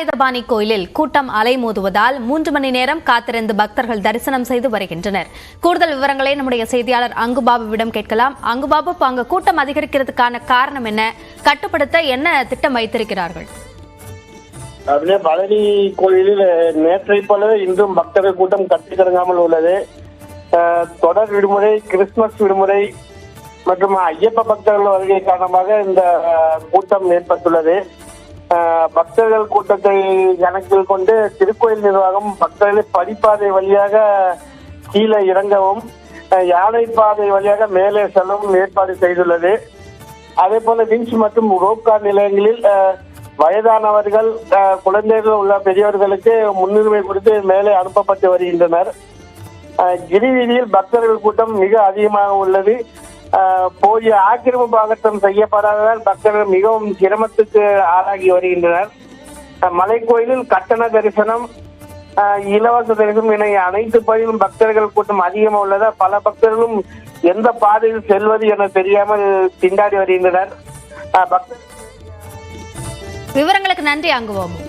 தண்டாயுதபாணி கோயிலில் கூட்டம் அலைமோதுவதால் 3 மணி நேரம் காத்திருந்து பக்தர்கள் தரிசனம் செய்து வருகின்றனர். கூடுதல் விவரங்களை நம்முடைய செய்தியாளர் அங்குபாபுவிடம் கேட்கலாம். அங்குபாபு, அங்கு கூட்டம் அதிகரிக்கிறதுக்கான காரணம் என்ன? கட்டுப்படுத்த என்ன திட்டம் வைத்திருக்கிறார்கள்? பழனி கோயிலில் நேற்றை போலவே இன்றும் பக்தர்கள் கூட்டம் கட்டிக்கடங்காமல் உள்ளது. தொடர் விடுமுறை, கிறிஸ்துமஸ் விடுமுறை மற்றும் ஐயப்ப பக்தர்கள் வருகை காரணமாக இந்த கூட்டம் ஏற்பட்டுள்ளது. பக்தர்கள் கூட்டத்தை கணக்கில் கொண்டு திருக்கோயில் நிர்வாகம் பக்தர்களை படிப்பாதை வழியாக கீழே இறங்கவும், யானை பாதை வழியாக மேலே செல்லவும் ஏற்பாடு செய்துள்ளது. அதே போல விஞ்ச் மற்றும் ரோப்கார் நிலையங்களில் வயதானவர்கள், குழந்தைகள் உள்ள பெரியவர்களுக்கு முன்னுரிமை கொடுத்து மேலே அனுப்பப்பட்டு வருகின்றனர். கிரிவீதியில் பக்தர்கள் கூட்டம் மிக அதிகமாக உள்ளது. போதிய ஆக்கிரமிப்பு அகற்றம் செய்யப்படாததால் பக்தர்கள் மிகவும் சிரமத்துக்கு ஆளாகி வருகின்றனர். மலைக்கோயிலில் கட்டண தரிசனம், இலவச தரிசனம் என அனைத்து பகுதியிலும் பக்தர்கள் கூட்டம் அதிகமாக உள்ளதால் பல பக்தர்களும் எந்த பாதையில் செல்வது என தெரியாமல் திண்டாடி வருகின்றனர். விவரங்களுக்கு நன்றி அங்குபாபு.